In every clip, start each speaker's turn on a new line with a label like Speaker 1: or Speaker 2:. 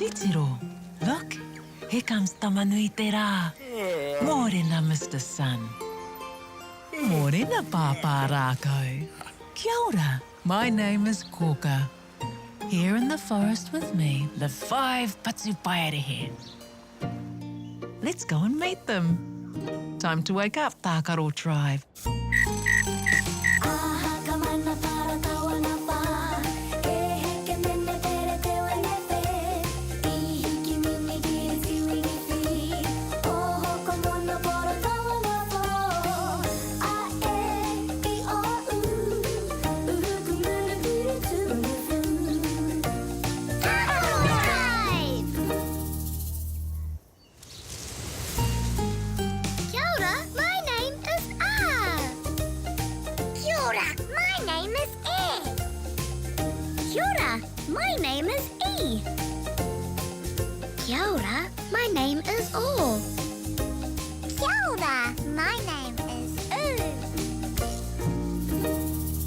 Speaker 1: Chitiro, look, here comes Tamanuitera. Morena, Mr. Sun. Morena, Papa Rako. Kia ora, my name is Koka. Here in the forest with me live 5 Patsupaerehe. Let's go and meet them. Time to wake up, Tākaro tribe.
Speaker 2: My name is E. Kia ora, my name is O. Kia ora, my name is U.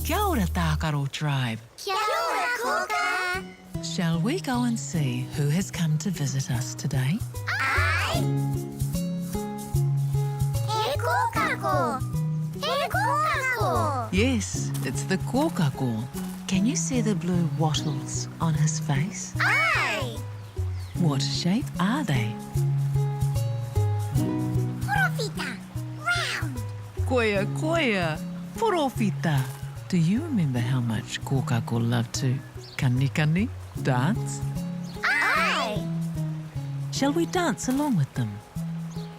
Speaker 1: Kia ora, Tākaro tribe.
Speaker 2: Kia ora, Koka.
Speaker 1: Shall we go and see who has come to visit us today?
Speaker 2: Aye. He kokako. He kokako.
Speaker 1: Yes, it's the Kokako. Can you see the blue wattles on his face?
Speaker 2: Aye.
Speaker 1: What shape are they?
Speaker 2: Porofita. Round.
Speaker 1: Koia, koia, porofita. Do you remember how much Kokako loved to kani dance?
Speaker 2: Aye.
Speaker 1: Shall we dance along with them?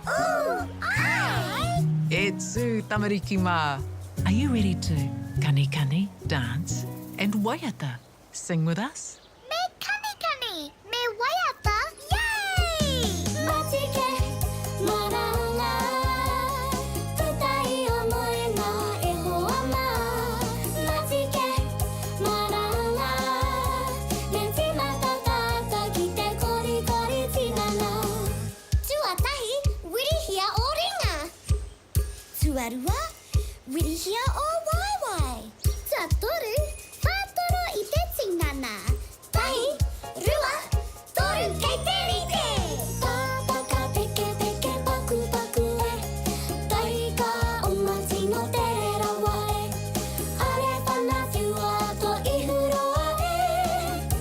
Speaker 2: Ooh, aye.
Speaker 1: Etsu tamariki ma. Are you ready to kani dance? And waiata, sing with us?
Speaker 2: Me kani, me waiata, yay! Matike, maranga, tutai omoe na e hoama. Matike, maranga, nenti matatata kite kori tinana. Tuatahi, wirihia o ringa. Tuarua, wirihia o waiwai. Tatoru, nana. Tahi, rua, toru kei terite. Papa ka peke peke paku paku e. Tahi ka omachi no terera wae. Are pana fiua to ihuroa e.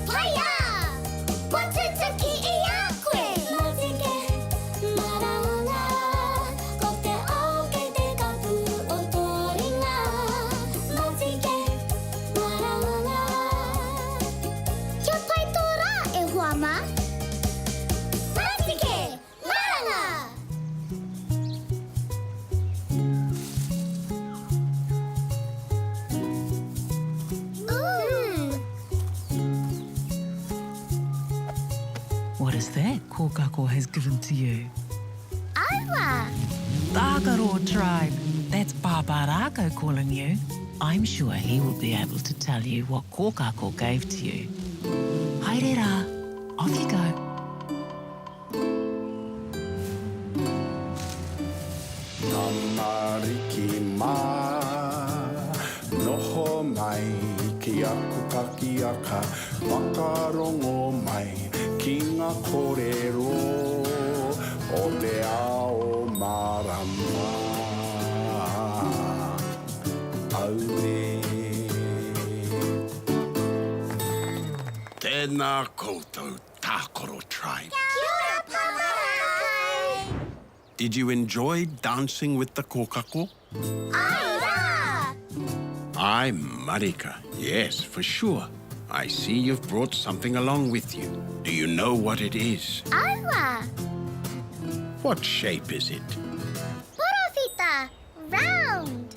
Speaker 2: Paya! Watutuki i akue. Matike, maranga. Ko te au kei te kapu o toringa. Matike, maranga. Kia pai tō rā e huama? Matike, maranga!
Speaker 1: What is that Kokako has given to you?
Speaker 2: Awa!
Speaker 1: Tākaro tribe. That's Papa Rako calling you. I'm sure he will be able to tell you what Kokako gave to you. Haere rā, off you go.
Speaker 3: Tamariki mā, noho mai, ki aku kakiaka, wakarongo mai, ki ngā kōrero, o te ao marama. Aure. Tēnā koutou, Tākaro tribe.
Speaker 2: Kia ora, Papa Rākai!
Speaker 3: Did you enjoy dancing with the Kokako?
Speaker 2: Aira!
Speaker 3: I'm Marika. Yes, for sure. I see you've brought something along with you. Do you know what it is?
Speaker 2: Aira!
Speaker 3: What shape is it?
Speaker 2: Porofita! Round!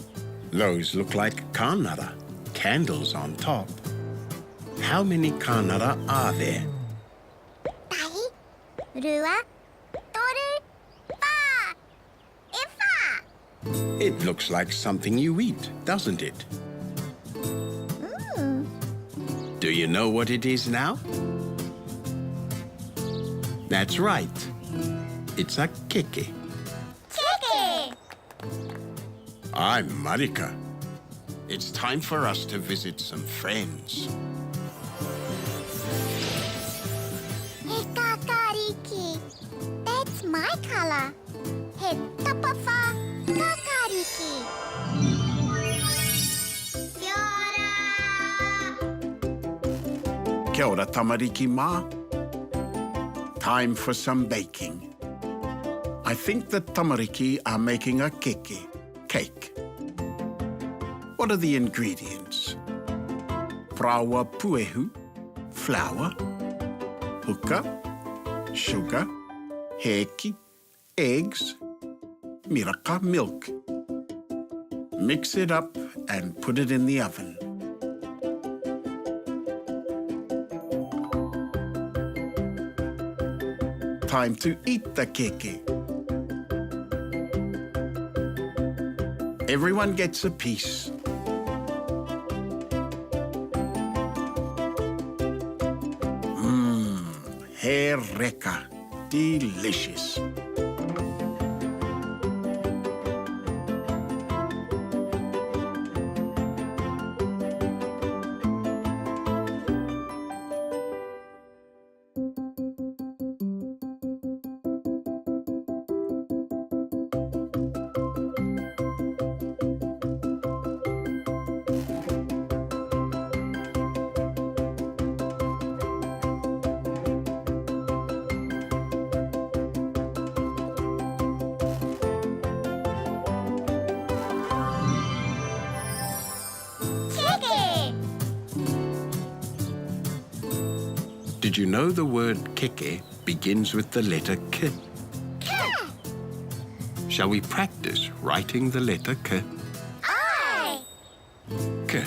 Speaker 3: Those look like kānara, candles on top. How many kānara are there?
Speaker 2: Tahi, rua, toru, pa, e wha.
Speaker 3: It looks like something you eat, doesn't it? Do you know what it is now? That's right. It's a keke.
Speaker 2: Keke!
Speaker 3: I'm Marika. It's time for us to visit some friends.
Speaker 2: E ka colour. He tapawha kakariki. Kia ora!
Speaker 3: Kia ora, tamariki mā. Time for some baking. I think the tamariki are making a keke, cake. What are the ingredients? Prawa puehu, flour, huka, sugar, heki, eggs, miraka milk. Mix it up and put it in the oven. Time to eat the keke. Everyone gets a piece. He reka. Delicious. Did you know the word keke begins with the letter K? Shall we practice writing the letter K?
Speaker 2: Aye!
Speaker 3: K.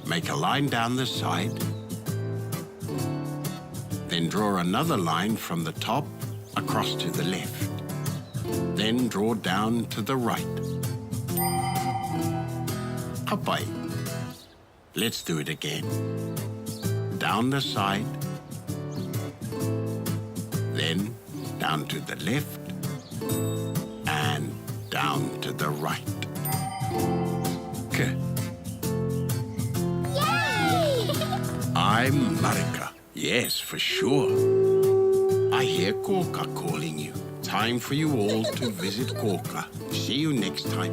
Speaker 3: Make a line down the side. Then draw another line from the top across to the left. Then draw down to the right. Kapai. Let's do it again. Down the side, then down to the left, and down to the right. K.
Speaker 2: Yay!
Speaker 3: I'm Marika. Yes, for sure. I hear Korka calling you. Time for you all to visit Korka. See you next time.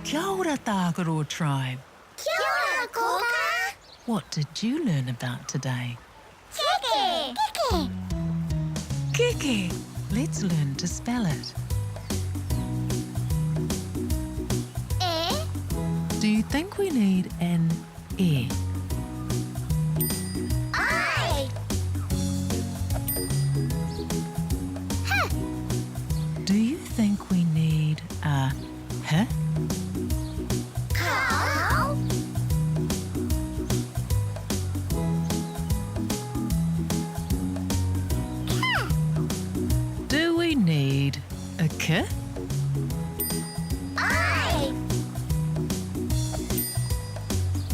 Speaker 1: Kia ora, Tākaro tribe.
Speaker 2: Kia ora, Korka!
Speaker 1: What did you learn about today?
Speaker 2: Keke! Keke!
Speaker 1: Keke. Let's learn to spell it.
Speaker 2: E?
Speaker 1: Do you think we need an E?
Speaker 2: Aye!
Speaker 1: Do you think we need a H?
Speaker 2: Cow?
Speaker 1: Do we need a K?
Speaker 2: Aye!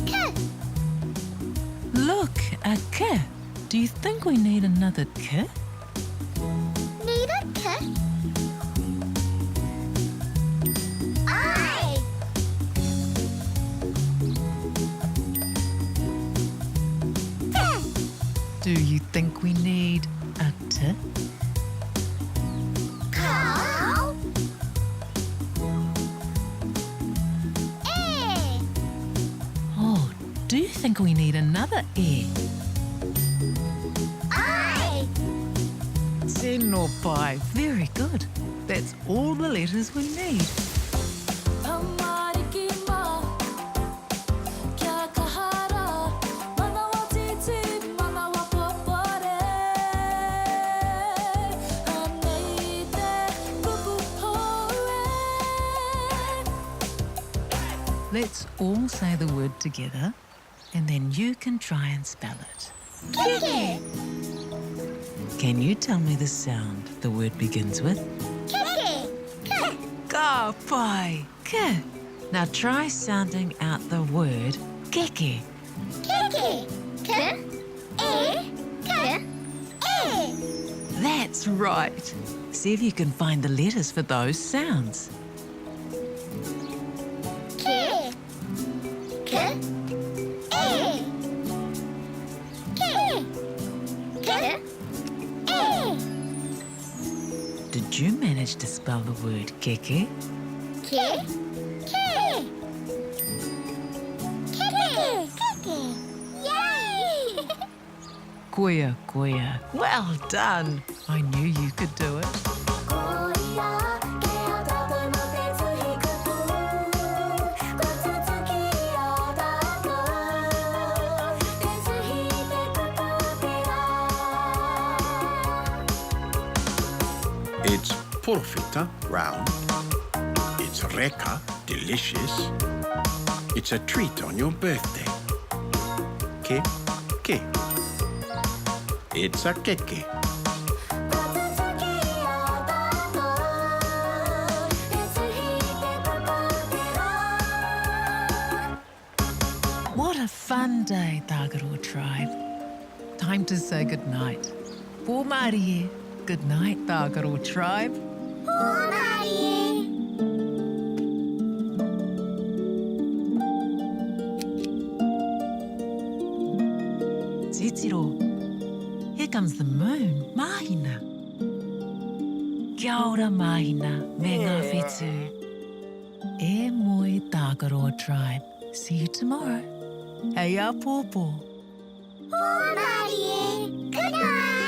Speaker 2: K!
Speaker 1: Look, a K. Do you think we need another K?
Speaker 2: Need a K? Aye! K!
Speaker 1: Do you think we need a T?
Speaker 2: Cow? E!
Speaker 1: Oh, do you think we need another E?
Speaker 2: Aye!
Speaker 1: Senno pai. Very good. That's all the letters we need.
Speaker 4: Tamariki mā, kia kahara, manawa titi, manawa
Speaker 1: Let's all say the word together, and then you can try and spell it.
Speaker 2: Kiki.
Speaker 1: Can you tell me the sound the word begins with?
Speaker 2: Kiki. K.
Speaker 1: Ka pai ke. Now try sounding out the word keke.
Speaker 2: Kiki. K. E. K. E.
Speaker 1: That's right. See if you can find the letters for those sounds.
Speaker 2: K. K. E. K. K. E.
Speaker 1: Did you manage to spell the word keke?
Speaker 2: K. K. Kiki. Kiki. Yay!
Speaker 1: Koia, koia. Well done. I knew you could do it.
Speaker 3: It's porfita, round. It's reka, delicious. It's a treat on your birthday. Ke. It's a keke.
Speaker 1: What a fun day, Tagaroa tribe. Time to say goodnight. Pō Mārie. Good night, Tagaroa tribe. Titiro. Here comes the moon, Mahina. Kia ora, Mahina, me ngā whetū. E moi, Tagaroa tribe. See you tomorrow. Hei a pōpō.
Speaker 2: Good night.